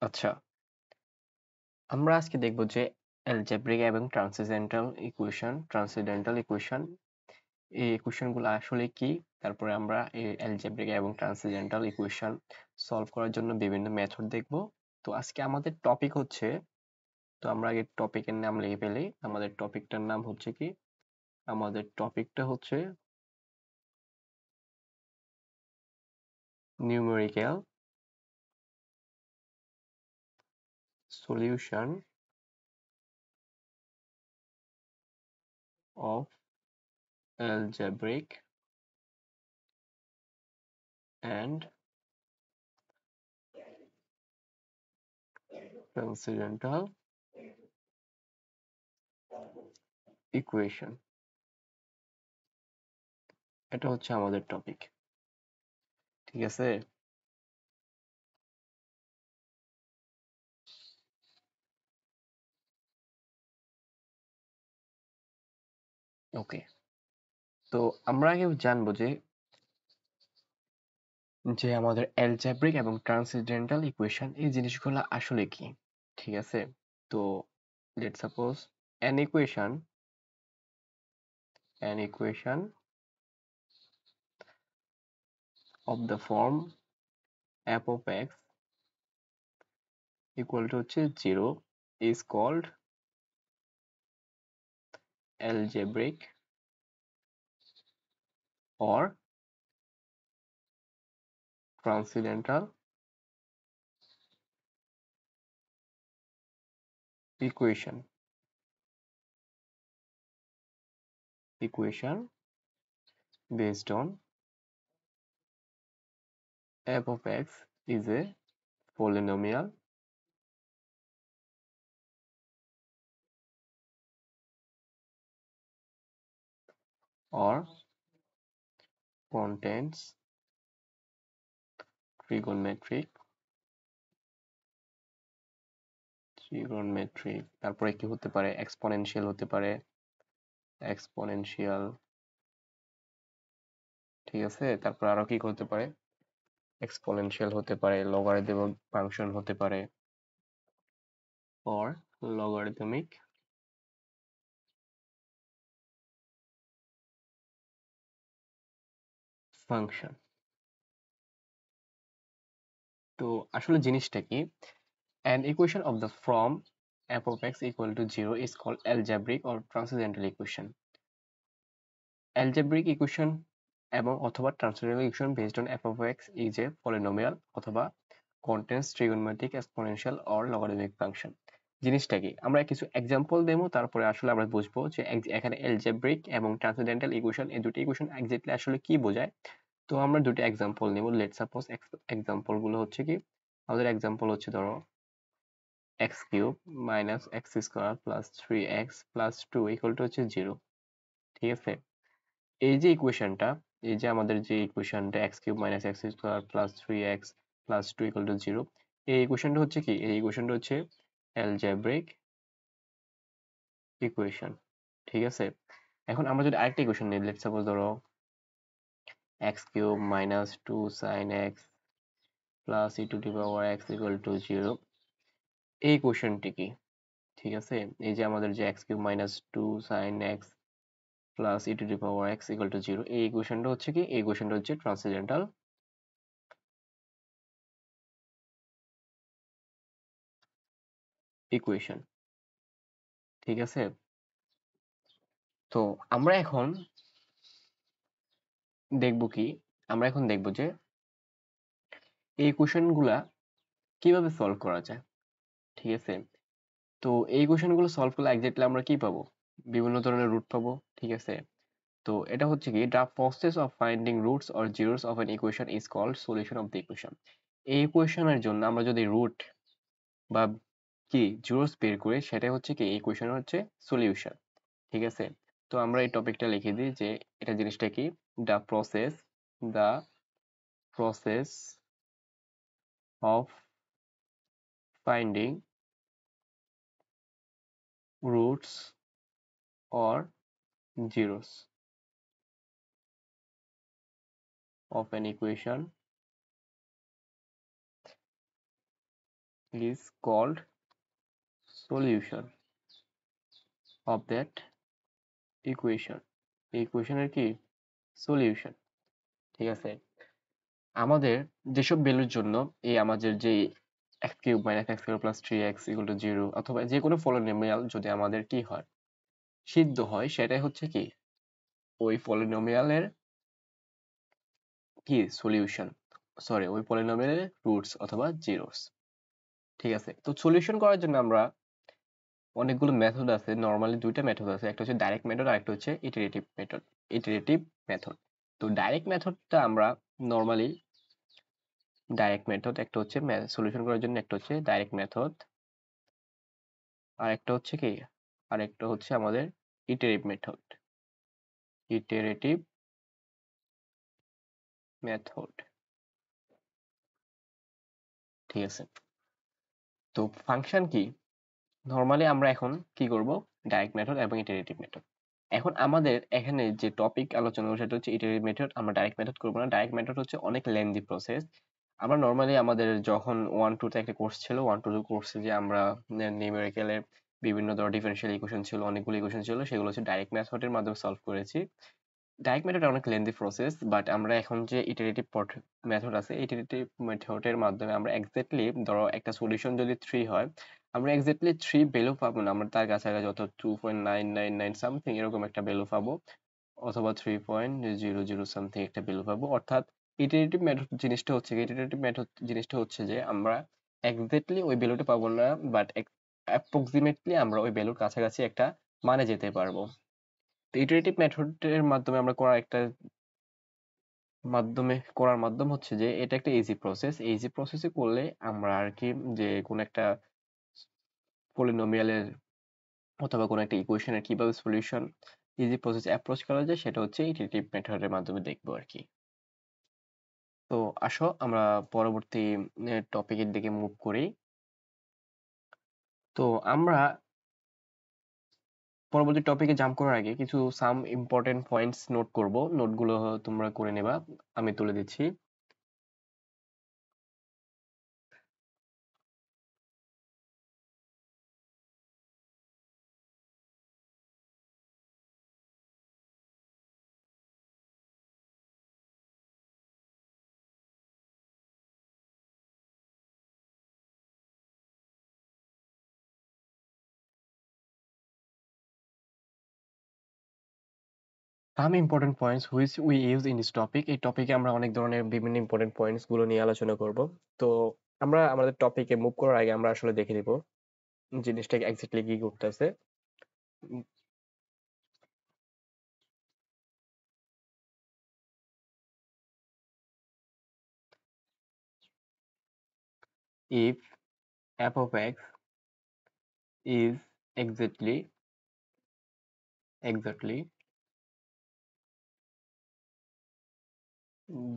আচ্ছা, আমরা আজকে দেখব যে অ্যালজেব্রিক এবং ট্রান্সেন্ডেন্টাল ইকুয়েশন এই ইকুয়েশনগুলো আসলে কি, তারপরে আমরা এই অ্যালজেব্রিক এবং ট্রান্সেন্ডেন্টাল ইকুয়েশন সলভ করার জন্য বিভিন্ন মেথড দেখব। তো আজকে আমাদের টপিক হচ্ছে, তো আমরা আগে টপিকের নাম লিখে ফেলি। আমাদের টপিকটার নাম হচ্ছে কি, আমাদের টপিকটা হচ্ছে numerical solution of algebraic and transcendental equation. এটা হচ্ছে আমাদের টপিক, ঠিক আছে? ওকে, তো আমরা আগে জানবো যে যে আমাদের অ্যালজেব্রিক এবং ট্রান্সেন্ডেন্টাল ইকুয়েশন এই জিনিসগুলো আসলে কি, ঠিক আছে? তো let's suppose an equation of the form f of x equal to হচ্ছে 0 is called algebraic or transcendental equation based on f of x is a polynomial or contains trigonometric তারপরে কি হতে পারে, এক্সপোনেনশিয়াল হতে পারে, এক্সপোনেনশিয়াল, ঠিক আছে? তারপর আরো কি হতে পারে, এক্সপোনেনশিয়াল হতে পারে, লগারিদমিক ফাংশন হতে পারে, or logarithmic ফাংশন। তো আসলে জিনিসটা কি, an equation of the form f of x equal to 0 is called algebraic or transcendental equation. Algebraic equation এবং অথবা transcendental equation based on f of x is a polynomial অথবা contains trigonometric exponential or logarithmic function. জিনিসটা কি, আমরা কিছু example দেবো, তারপরে আসলে আমরা বুঝবো যে এখানে algebraic এবং transcendental equation এই দুটি ইকুয়েশন এক্স্যাক্টলি আসলে কি বোঝায়। তো আমরা দুটো এক্সাম্পল নেব। লেট সাপোজ এক্সাম্পল গুলো হচ্ছে কি, আমাদের এক্সাম্পল হচ্ছে ধরো x cube minus x square plus 3x plus 2 equal to হচ্ছে 0, ঠিক আছে? এই যে ইকুয়েশনটা, এই যে আমাদের যে ইকুয়েশনটা x cube minus x square plus 3x plus 2 equal to 0, এই ইকুয়েশনটা হচ্ছে কি, এই ইকুয়েশনটা হচ্ছে অ্যালজেব্রিক ইকুয়েশন, ঠিক আছে? এখন আমরা যদি আরেকটা ইকুয়েশন নিই, লেট সাপোজ ধরো x cube minus 2 sin x plus e to the power x equal to 0, এই কোশ্চেনটি কি, ঠিক আছে? এই যে আমাদের যে x cube minus 2 sin x plus e to the power x equal to 0, এই ইকুয়েশনটা হচ্ছে কি, এই ইকুয়েশনটা হচ্ছে ট্রান্সেন্ডেন্টাল ইকুয়েশন, ঠিক আছে? তো আমরা এখন দেখব কি, আমরা এখন দেখব যে এই ইকুয়েশনগুলা কিভাবে সলভ করা যায়, ঠিক আছে? তো এই ইকুয়েশনগুলো সলভ করলে এক্স্যাক্টলি আমরা কি পাবো, বিভিন্ন ধরনের রুট পাবো, ঠিক আছে? তো এটা হচ্ছে কি, the process of finding roots or zeros of an equation is called solution of the equation. এই ইকুয়েশনের জন্য আমরা যদি রুট বা কি জিরোস বের করি, সেটাই হচ্ছে কি এই ইকুয়েশনের হচ্ছে সলিউশন, ঠিক আছে? তো আমরা এই টপিকটা লিখে দিই যে এটা জিনিসটা কি, the process of finding roots or zeros of an equation is called solution of that equation. ইকুয়েশনের কি সলিউশন। ঠিক আছে, আমাদের যেসব ভ্যালুর জন্য এই আমাদের যে x³ - x² + 3x = 0 অথবা যে কোনো পলিনোমিয়াল যদি আমাদের কি হয় সিদ্ধ হয়, সেটাই হচ্ছে কি ওই পলিনোমিয়ালের কি সলিউশন, সরি ওই পলিনোমিয়ালের রুটস অথবা জিরোস। ঠিক আছে, তো সলিউশন করার জন্য আমরা অনেকগুলো মেথড আছে, নরমালি দুইটা মেথড আছে, একটা হচ্ছে ডাইরেক্ট মেথড আর একটা হচ্ছে ইটারেটিভ মেথড। ইটারেটিভ মেথড, তো ডাইরেক্ট মেথডটা আমরা নরমালি ডাইরেক্ট মেথড, একটা হচ্ছে সলিউশন করার জন্য একটা হচ্ছে ডাইরেক্ট মেথড, আর একটা হচ্ছে কি আর একটা হচ্ছে আমাদের ইটারেটিভ মেথড। ইটারেটিভ মেথড, ঠিক আছে। তো ফাংশন কি, নরমালি আমরা এখন কি করব ডাইরেক্ট মেথড এবং ইটারেটিভ মেথড। এখন আমাদের এখানে যে টপিক আলোচনা করব সেটা হচ্ছে ইটারেটিভ মেথড, আমরা ডাইরেক্ট মেথড করব না। ডাইরেক্ট মেথড হচ্ছে অনেক লেন্দি প্রসেস। আমরা নরমালি আমাদের যখন 1-2 তে একটা কোর্স ছিল, 1-2 কোর্সে যে আমরা নিউমেরিক্যালের বিভিন্ন ধরনের ডিফারেনশিয়াল ইকুয়েশন ছিল, অনেকগুলো ইকুয়েশন ছিল, সেগুলো হচ্ছে ডাইরেক্ট মেথডের মাধ্যমে সলভ করেছি। ডাইরেক্ট মেথড অনেক লেন্দি প্রসেস, বাট আমরা এখন যে ইটারেটিভ মেথড আছে, ইটারেটিভ মেথডের মাধ্যমে আমরা এক্স্যাক্টলি ধরো একটা সলিউশন যদি 3 হয়, আমরা এক্স্যাক্টলি 3 ভ্যালু পাবো না, আমরা তার কাছাকাছি অত 2.999 সামথিং এরকম একটা ভ্যালু পাবো, অথবা 3.00 সামথিং একটা ভ্যালু পাবো। অর্থাৎ ইটারেটিভ মেথড জিনিসটা হচ্ছে ইটারেটিভ মেথড জিনিসটা হচ্ছে যে আমরা এক্স্যাক্টলি ওই ভ্যালুটা পাবো না, বাট অ্যাপ্রক্সিমেটলি আমরা ওই ভ্যালুর কাছাকাছি একটা মানে যেতে পারবো। ইটারেটিভ মেথডের মাধ্যমে আমরা করার মাধ্যম হচ্ছে যে এটা একটা ইজি প্রসেস। ইজি প্রসেসে করলে আমরা আর কি যে কোন একটা পলিনোমিয়ালের অথবা কোন একটা ইকুয়েশনের কিভাবে সলিউশন ইজি প্রসেস অ্যাপ্রোচ করা যায়, সেটা হচ্ছে ইটারেটিভ মেথডের মাধ্যমে দেখবো আর কি। তো আসো আমরা পরবর্তী টপিকের দিকে মুভ করি। তো আমরা পরবর্তী টপিকে জাম্প করার আগে কিছু সাম ইম্পর্টেন্ট পয়েন্টস নোট করব, নোটগুলো তোমরা করে নেবা, আমি তুলে দিচ্ছি। Some important points which we use in this topic, এই টপিকে আমরা অনেক ধরনের বিভিন্ন ইম্পর্টেন্ট পয়েন্টস গুলো নিয়ে আলোচনা করব। তো আমরা আমাদের টপিকে মুভ করার আগে আমরা আসলে দেখে নিব জিনিসটা এক্স্যাক্টলি কি করতেছে। If f of x is exactly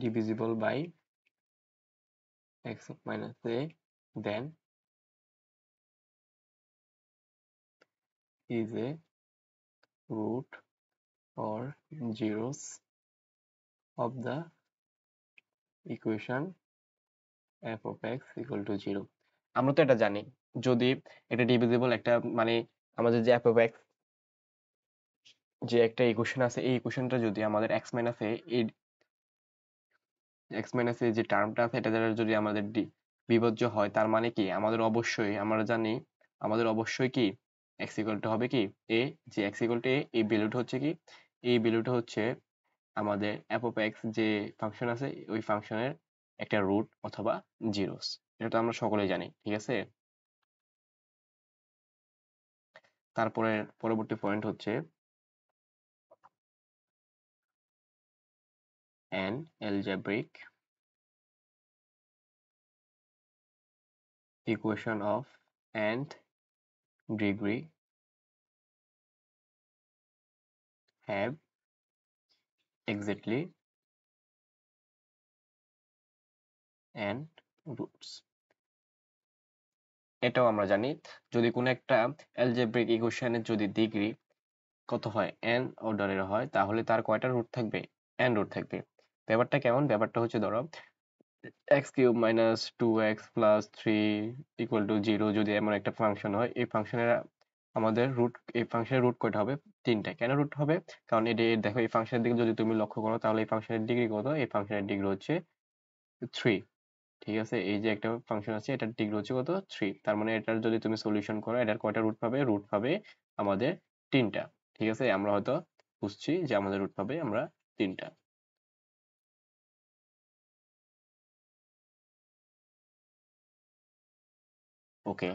divisible by x minus a, then is a root or zeros of the equation f of x equal to 0। আমরা তো এটা জানি, যদি এটা ডিভিজিবল একটা মানে আমাদের যে f of x যে একটা ইকুয়েশন আছে, এই ইকুয়েশনটা যদি আমাদের x মাইনাস এ এই যে টার্মটা আছে এটা দ্বারা যদি আমাদের বিভাজ্য হয়, তার মানে কি আমাদের অবশ্যই আমরা জানি আমাদের অবশ্যই কি x ইকুয়াল টু হবে কি a, যে x ইকুয়াল টু a, এই ভ্যালুটা হচ্ছে কি এই ভ্যালুটা হচ্ছে আমাদের f of x যে ফাংশন আছে ওই ফাংশনের একটা রুট অথবা জিরোস। এটা তো আমরা সকলেই জানি, ঠিক আছে। তারপরে পরবর্তী পয়েন্ট হচ্ছে an algebraic equation of nth degree have exactly n roots। এটাও আমরা জানি, যদি কোনো একটা অ্যালজেব্রিক ইকুয়েশনের যদি ডিগ্রি কত হয় n অর্ডারের হয়, তাহলে তার কয়টা রুট থাকবে n রুট থাকবে। ব্যাপারটা কেমন, ব্যাপারটা হচ্ছে ধরো x cube minus 2x plus 3 equal to 0 যদি এমন একটা ফাংশন হয়, এই ফাংশনের আমাদের রুট, এই ফাংশনের রুট কয়টা হবে? 3টা। কেন রুট হবে? কারণ এটি দেখো, এই ফাংশনের দিকে যদি তুমি লক্ষ্য করো তাহলে এই ফাংশনের ডিগ্রি কত? এই ফাংশনের ডিগ্রি হচ্ছে 3। ঠিক আছে, এই যে একটা ফাংশন আছে এটার ডিগ্রি হচ্ছে কত? 3। তার মানে এটার যদি তুমি সলিউশন করো, এটার কয়টা রুট পাবে? রুট পাবে আমাদের 3টা। ঠিক আছে, আমরা হয়তো বুঝছি যে আমাদের রুট পাবে আমরা 3টা। ওকে,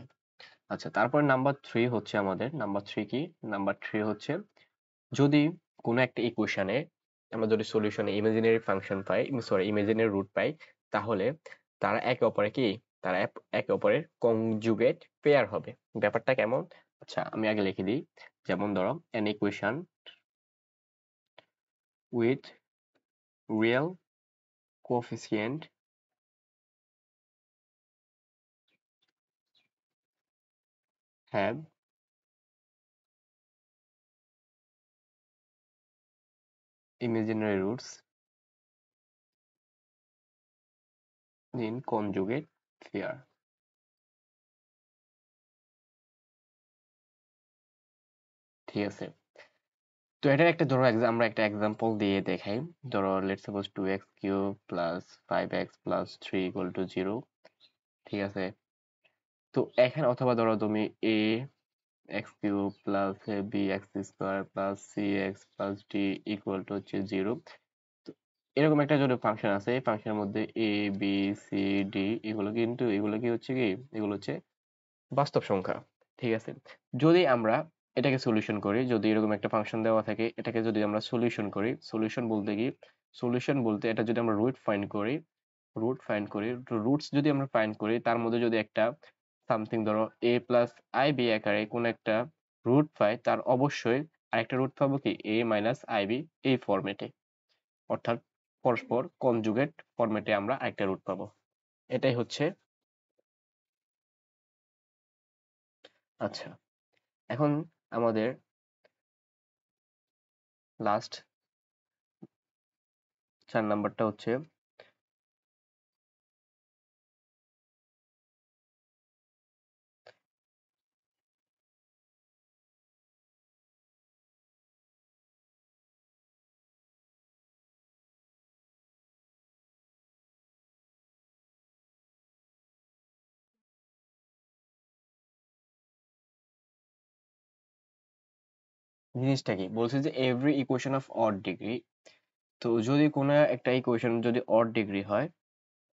আচ্ছা, তারপর নাম্বার 3 হচ্ছে আমাদের, নাম্বার 3 কি? নাম্বার 3 হচ্ছে যদি কোনো একটা ইকুয়েশনে আমরা যদি সলিউশনে ইমাজিনারি ফাংশন পাই, সরি ইমাজিনারি রুট পাই, তাহলে তারা একে অপরে কি, তারা একে অপরের কনজুগেট পেয়ার হবে। ব্যাপারটা কেমন? আচ্ছা, আমি আগে লিখে দিই। যেমন ধরো an equation with real coefficient have imaginary roots in conjugate pair। ঠিক আছে, তো এটার একটা ধরো আমরা একটা এক্সাম্পল দিয়ে দেখাই। ধরো let's suppose 2x cube plus 5x plus 3 equal to 0। ঠিক আছে, তো এখানে অথবা ধরো তুমি a x cube plus b x square plus c x plus d equal to হচ্ছে 0। তো এরকম একটা যদি ফাংশন আছে, এই ফাংশনের মধ্যে a b c d এগুলো কিন্তু, এগুলো কি হচ্ছে কি, এগুলো হচ্ছে বাস্তব সংখ্যা। ঠিক আছে, যদি আমরা এটাকে সলিউশন করি, যদি এরকম একটা ফাংশন দেওয়া থাকে, এটাকে যদি আমরা সলিউশন করি, সলিউশন বলতে কি, সলিউশন বলতে এটা যদি আমরা রুট ফাইন্ড করি, রুটস যদি আমরা ফাইন্ড করি, তার মধ্যে যদি একটা সামথিং ধরো a প্লাস ib আকারে কোন একটা রুট পাই, তার অবশ্যই আরেকটা রুট পাবো কি a মাইনাস ib, এই ফরম্যাটে, অর্থাৎ পরস্পর কনজুগেট ফরম্যাটে আমরা আরেকটা রুট পাবো। এটাই হচ্ছে। আচ্ছা, এখন আমাদের লাস্ট 4 নাম্বারটা হচ্ছে জিনিসটা কি বলছে যে every equation of odd degree. তো যদি কোনো একটা ইকুয়েশন যদি অড ডিগ্রি হয়,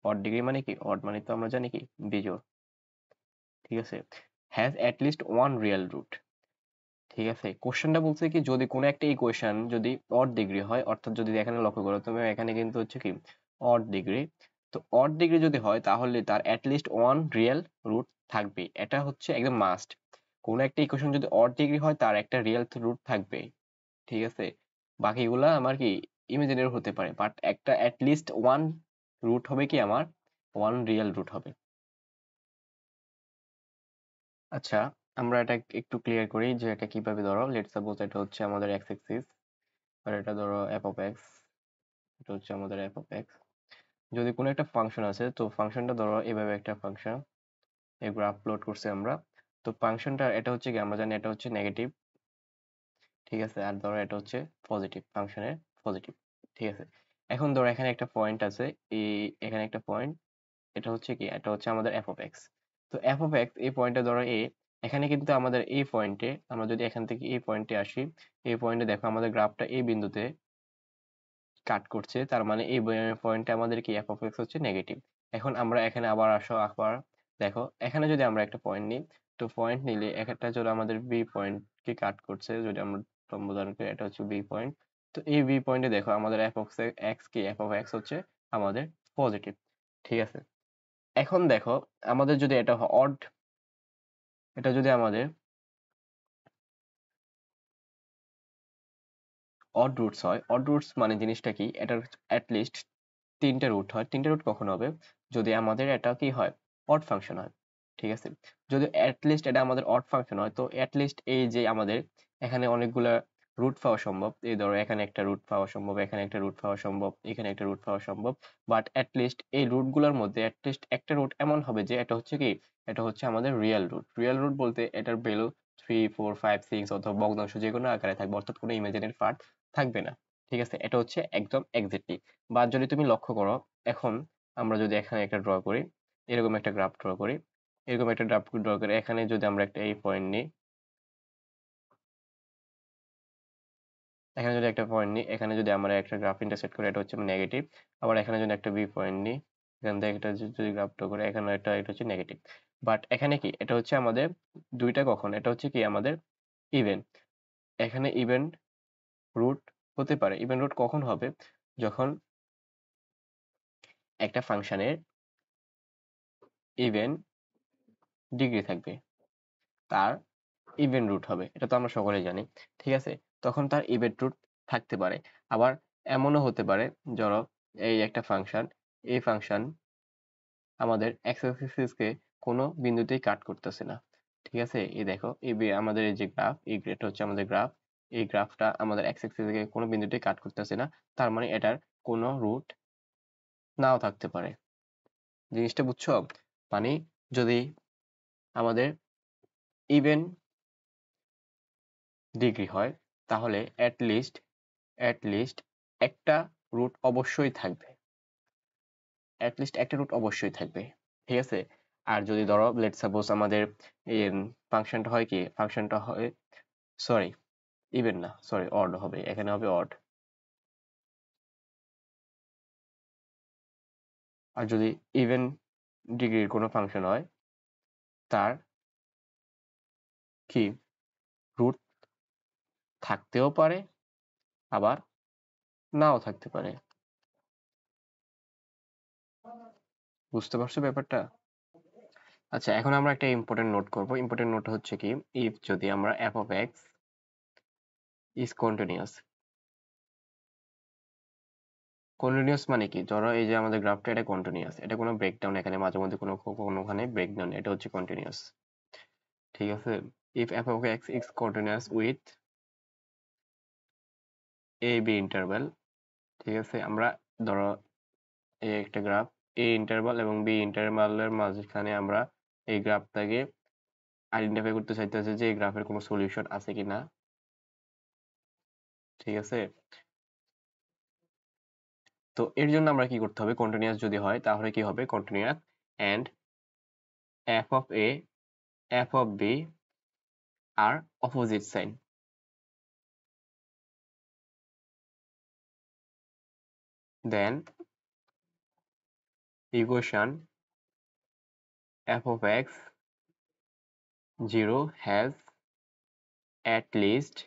অড ডিগ্রি মানে কি, অড মানে তো আমরা জানি কি বিজোড়। ঠিক আছে, has at least one real root. ঠিক আছে, কোশ্চেনটা বলছে কি যদি কোনো একটা ইকুয়েশন যদি অড ডিগ্রি হয়, অর্থাৎ যদি এখানে লক্ষ্য করো তুমি, এখানে কিন্তু হচ্ছে কি অড ডিগ্রি। তো অড ডিগ্রি যদি হয় তাহলে তার at least one real root থাকবে, এটা হচ্ছে একদম মাস্ট। কোনো একটা ইকুয়েশন যদি অড ডিগ্রি হয় তার একটা রিয়েল রুট থাকবে। ঠিক আছে, বাকিগুলা আমার কি ইমাজিনারি হতে পারে, বাট একটা অ্যাট লিস্ট ওয়ান রুট হবে কি আমার, ওয়ান রিয়েল রুট হবে। আচ্ছা, আমরা এটা একটু ক্লিয়ার করি যে এটা কিভাবে। ধরো লেটস সাপোজ এটা হচ্ছে আমাদের এক্স এক্সিস, আর এটা ধরো এফ অফ এক্স, এটা হচ্ছে আমাদের এফ অফ এক্স। যদি কোনো একটা ফাংশন আছে, তো ফাংশনটা ধরো এভাবে একটা ফাংশন, এই গ্রাফ প্লট করছি আমরা। তো ফাংশনটা এটা হচ্ছে কি, আমরা জানি এটা হচ্ছে নেগেটিভ। ঠিক আছে, আর ধরো এটা হচ্ছে পজিটিভ, ফাংশনের পজিটিভ। ঠিক আছে, এখন ধরো এখানে একটা পয়েন্ট আছে, এই এখানে একটা পয়েন্ট, এটা হচ্ছে কি, এটা হচ্ছে আমাদের এফ অফ এক্স। তো এফ অফ এক্স এই পয়েন্টে ধরো এ, এখানে কিন্তু আমাদের এই পয়েন্টে, আমরা যদি এখান থেকে এই পয়েন্টে আসি, এই পয়েন্টে দেখো আমাদের গ্রাফটা এই বিন্দুতে কাট করছে, তার মানে এই পয়েন্টে আমাদের কি এফ অফ এক্স হচ্ছে নেগেটিভ। এখন আমরা এখানে আবার আসো, আবার দেখো এখানে যদি আমরা একটা পয়েন্ট নিই, তো পয়েন্ট নিলে একটা যদি আমাদের বি পয়েন্ট কে কাট করছে, যদি আমরা সম্বোধন করি এটা হচ্ছে বি পয়েন্ট। তো এই বি পয়েন্টে দেখো আমাদের এফ অফ এক্স কি, এফ অফ এক্স হচ্ছে আমাদের পজিটিভ। ঠিক আছে, এখন দেখো আমাদের যদি এটা অড, এটা যদি আমাদের অড রুটস হয়, অড রুটস মানে জিনিসটা কি, এটার অ্যাট লিস্ট 3টে রুট হয়। 3টে রুট কখন হবে, যদি আমাদের এটা কি হয়, অড ফাংশন হয়। ঠিক আছে, যদি অ্যাট লিস্ট এটা আমাদের অড ফাংশন হয়, তো অ্যাট লিস্ট এই যে আমাদের এখানে অনেকগুলা রুট পাওয়া সম্ভব, এই ধরো এখানে একটা রুট পাওয়া সম্ভব, এখানে একটা রুট পাওয়া সম্ভব, এখানে একটা রুট পাওয়া সম্ভব, বাট অ্যাটলিস্ট এই রুটগুলোর মধ্যে অ্যাটলিস্ট একটা রুট এমন হবে যে এটা হচ্ছে কি, এটা হচ্ছে আমাদের রিয়েল রুট। রিয়েল রুট বলতে এটার ভ্যালু 3 4 5 6 অথবা ভগ্নাংশ যে কোনো আকারে থাকবে, অর্থাৎ কোনো ইমাজিনারি পার্ট থাকবে না। ঠিক আছে, এটা হচ্ছে একদম এক্স্যাক্টলি। বা যদি তুমি লক্ষ্য করো, এখন আমরা যদি এখানে একটা ড্র করি, এরকম একটা গ্রাফ ড্র করি, এরকম একটা গ্রাফ ড্র করে এখানে যদি আমরা একটা এই পয়েন্ট নিই, এখানে যদি একটা পয়েন্ট নিই, এখানে যদি আমরা একটা গ্রাফ ইন্টারসেক্ট করি, এটা হচ্ছে নেগেটিভ। আবার এখানে যদি একটা বি পয়েন্ট নিই, এখান থেকে একটা যদি গ্রাফ ড্র করি, এখানে এটা হচ্ছে নেগেটিভ। বাট এখানে কি, এটা হচ্ছে আমাদের দুইটা কখন, এটা হচ্ছে কি আমাদের ইভেন। এখানে ইভেন রুট হতে পারে। ইভেন রুট কখন হবে, যখন একটা ফাংশনের ইভেন ডিগ্রি থাকবে, তার ইভেন রুট হবে, এটা তো আমরা সকলেই জানি। ঠিক আছে, তখন তার ইভেন রুট থাকতে পারে। আবার এমনও হতে পারে, ধরো এই একটা ফাংশন, এই ফাংশন আমাদের এক্স অ্যাক্সিসকে কোনো বিন্দুতেই কাট করতেছে না। ঠিক আছে, এই দেখো আমাদের এই যে গ্রাফ, এই এটা হচ্ছে আমাদের গ্রাফ, এই গ্রাফটা আমাদের এক্স অ্যাক্সিসকে কোনো বিন্দুতেই কাট করতেছে না, তার মানে এটার কোনো রুট নাও থাকতে পারে। জিনিসটা বুঝছো? মানে যদি আমাদের ইভেন ডিগ্রি হয়, তাহলে অ্যাট লিস্ট একটা রুট অবশ্যই থাকবে, অ্যাটলিস্ট একটা রুট অবশ্যই থাকবে। ঠিক আছে, আর যদি ধরো লেট সাপোজ আমাদের ফাংশনটা হয় কি, ফাংশনটা হয়, সরি ইভেন না, সরি অড হবে, এখানে হবে অড। আর যদি ইভেন ডিগ্রির কোনো ফাংশন হয়, তার কি রুট থাকতেও পারে, আবার নাও থাকতে পারে। বুঝতে পারছো ব্যাপারটা? আচ্ছা, এখন আমরা একটা ইম্পর্টেন্ট নোট করব। ইম্পর্টেন্ট নোট হচ্ছে কি, ইফ যদি আমরা F of x is continuous. Continuous মানে কি, ধরো এই যে আমাদের গ্রাফটা, এটা কন্টিনিউয়াস, এটা কোনো ব্রেকডাউন এখানে মাঝে মধ্যে কোনোখানে ব্রেকডাউন, এটা হচ্ছে কন্টিনিউয়াস। ঠিক আছে, if f of x is continuous with A B interval. ঠিক আছে, আমরা ধরো এই একটা গ্রাফ, এ ইন্টারভাল এবং বি ইন্টারভালের মাঝখানে আমরা এই গ্রাফটাকে আইডেন্টিফাই করতে চাইতেছি যে এই গ্রাফের কোনো সলিউশন আছে কিনা। ঠিক আছে, তো এর জন্য আমরা কি করতে হবে, কন্টিনিউয়াস যদি হয় তাহলে কি হবে, continuous and f of A F of B আর opposite sign. Then equation f of x 0 has at least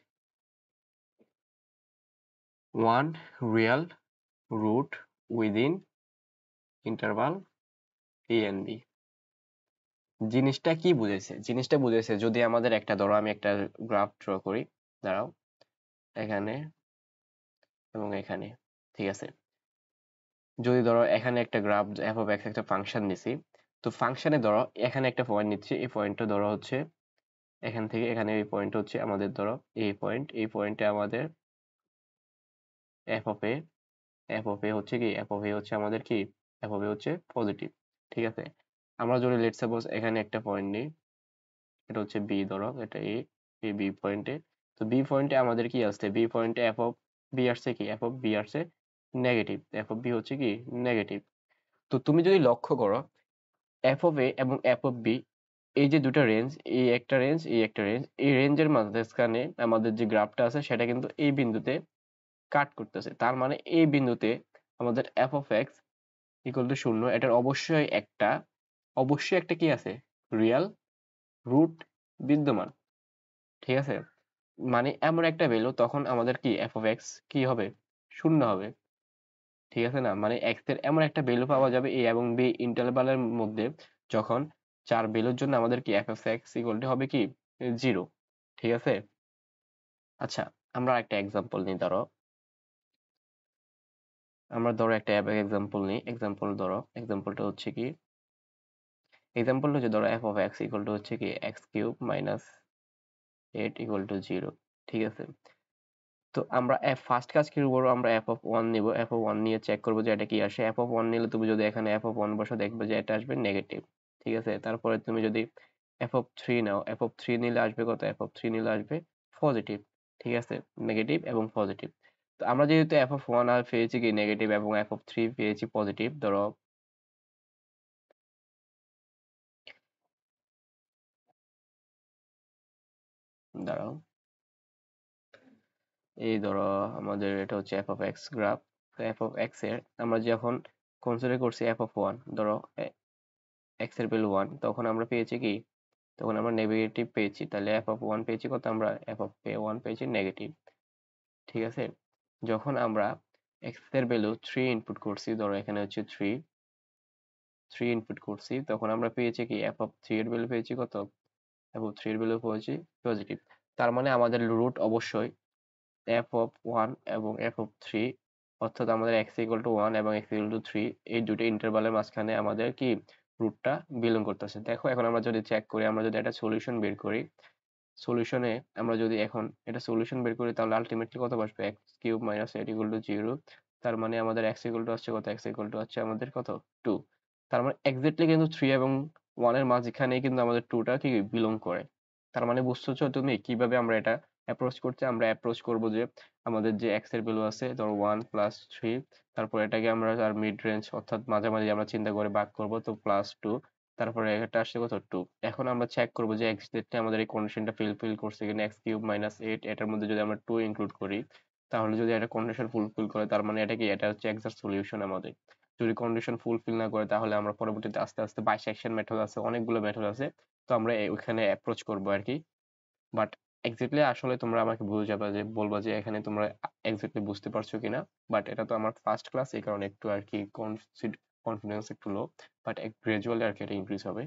one real root within interval a and b। জিনিসটা কি বুঝেছে, জিনিসটা বুঝেছে যদি আমাদের একটা, ধরো আমি একটা গ্রাফ ড্র করি, দাঁড়াও, এখানে এবং এখানে। ঠিক আছে, যদি ধরো এখানে একটা গ্রাফ এফ অফ এক্স একটা ফাংশন নিছি, তো ফাংশনে ধরো এখানে একটা পয়েন্ট নিচ্ছি, এই পয়েন্টটা ধরো হচ্ছে এখান থেকে এখানে, এই পয়েন্ট হচ্ছে আমাদের ধরো এই পয়েন্ট, এই পয়েন্টে আমাদের F of A, F of A হচ্ছে কি, এফ অফ এ হচ্ছে আমাদের কি, এফ অফ এ হচ্ছে পজিটিভ। ঠিক আছে, আমরা যদি লেট সাপোজ এখানে একটা পয়েন্ট নিই, এটা হচ্ছে বি, ধরো এটা এ, এই বি পয়েন্টে, তো বি পয়েন্টে আমাদের কি আসছে, বি পয়েন্টে এফ অফ বি আসছে কি, এফ অফ বি আসছে নেগেটিভ, এফ অফ বি হচ্ছে কি নেগেটিভ। তো তুমি যদি লক্ষ্য করো, এফ অফ এ এবং এফ অফ বি, এই যে দুটো রেঞ্জ, এই একটা রেঞ্জ, এই একটা রেঞ্জ, এই রেঞ্জের মাঝখানে আমাদের যে গ্রাফটা আছে সেটা কিন্তু এই বিন্দুতে কাট করতেছে, তার মানে এই বিন্দুতে আমাদের F of x equal to 0, এটার অবশ্যই একটা কি আছে, রিয়াল রুট বিদ্যমান। ঠিক আছে, মানে এমন একটা ভ্যালু, তখন আমাদের কি এফ অফ এক্স কি হবে, 0 হবে। ঠিক আছে না, মানে এক্স এর এমন একটা ভ্যালু পাওয়া যাবে এ এবং বি ইন্টারভালের মধ্যে, যখন চার ভ্যালুর জন্য আমাদের কি F of x equal to হবে কি 0। ঠিক আছে, আচ্ছা আমরা একটা এক্সাম্পল নিই, ধরো একটা এক্সাম্পল নিই, ধরো এক্সাম্পলটা হচ্ছে কি, এক্সাম্পলটা হচ্ছে ধরো F of x equal to হচ্ছে কি x cube minus 8 equal to 0। ঠিক আছে, তো আমরা ফার্স্ট কাজ কি করবো, আমরা এফ অফ ওয়ান নিব, এফ অফ ওয়ান নিয়ে চেক করবো যে এটা কি আসে। এফ অফ ওয়ান নিলে তুমি যদি এখানে এফ অফ ওয়ান বসো দেখবে যে এটা আসবে নেগেটিভ, ঠিক আছে। তারপরে তুমি যদি F of three now, F of three নিলে আসবে কত, এফ অফ থ্রি নিলে আসবে পজিটিভ, ঠিক আছে, নেগেটিভ এবং পজিটিভ। তো আমরা যেহেতু এফ অফ ওয়ান আর পেয়েছি কি নেগেটিভ এবং এফ অফ থ্রি পেয়েছি পজিটিভ, ধরো দাঁড়াও, এই ধরো আমাদের এটা হচ্ছে এফ অফ এক্স গ্রাফ। তো এফ অফ এক্স এর আমরা যখন কনসিডার করছি এফ অফ ওয়ান, ধরো এক্স এর ভ্যালু ওয়ান, তখন আমরা পেয়েছি কি, তখন আমরা নেগেটিভ পেয়েছি। তাহলে এফ অফ ওয়ান পেয়েছি কত, আমরা এফ অফ ওয়ান পেয়েছি নেগেটিভ, ঠিক আছে। যখন আমরা এক্স এর ভ্যালু থ্রি ইনপুট করছি, ধরো এখানে হচ্ছে থ্রি, থ্রি ইনপুট করছি, তখন আমরা পেয়েছি কি এফ অফ থ্রি এর ভ্যালু পেয়েছি কত, এফ অফ থ্রি এর ভ্যালু পেয়েছি পজিটিভ। তার মানে আমাদের রুট অবশ্যই এফ অফ ওয়ান এবং এফ অফ থ্রি, অর্থাৎ আমাদের এক্স ইকুয়াল টু ওয়ান এবং এক্স ইকুয়াল টু থ্রি, এই দুটো ইন্টারভালের মাঝখানে আমাদের কি রুটটা বিলং করতেছে। দেখো এখন আমরা যদি চেক করি, আমরা যদি একটা সলিউশন বের করি, সলিউশনে আমরা যদি এখন এটা সলিউশন বের করি, তাহলে আলটিমেটলি কত বসবে, x cube minus eight equal to zero. তার মানে আমাদের এক্স ইকুয়াল টু হচ্ছে কত, এক্স ইকুয়াল টু হচ্ছে আমাদের কত, টু। তার মানে এক্স্যাক্টলি কিন্তু থ্রি এবং ওয়ানের মাঝখানে কিন্তু আমাদের টুটা কি বিলং করে। তার মানে বুঝতেছো তুমি কিভাবে আমরা এটা অ্যাপ্রোচ করছি। আমরা অ্যাপ্রোচ করব যে আমাদের যে এক্স এর ভ্যালু আছে ধরো ওয়ান প্লাস থ্রি, তারপর এটাকে আমরা আর মিড রেঞ্জ অর্থাৎ মাঝামাঝি আমরা চিন্তা করে ভাগ করব, তো প্লাস টু, তারপরে এটা আসছে কত, টু। এখন আমরা চেক করবো যে এক্সাক্টলি আমাদের এই কন্ডিশনটা ফুলফিল করছে কিনা। এক্স কিউব মাইনাস এইট, এটার মধ্যে যদি আমরা টু ইনক্লুড করি, তাহলে যদি এটা কন্ডিশন ফুলফিল করে, তার মানে এটা কি, এটা হচ্ছে এক্সাক্ট সলিউশন আমাদের। যদি কন্ডিশন ফুলফিল না করে, তাহলে আমরা পরবর্তীতে আস্তে আস্তে বাইসেকশন মেথড আছে, অনেকগুলো মেথড আছে, তো আমরা ওইখানে অ্যাপ্রোচ করবো আর কি। বাট এক্স্যাক্টলি আসলে তোমরা আমাকে বুঝাবা যে, বলবা যে এখানে তোমরা এক্স্যাক্টলি বুঝতে পারছো কিনা। বাট এটা তো আমার ফার্স্ট ক্লাস, এই কারণে একটু আর কি কনফিডেন্স একটু লো, বাট গ্রাজুয়ালি আর কি এটা ইনক্রিজ হবে।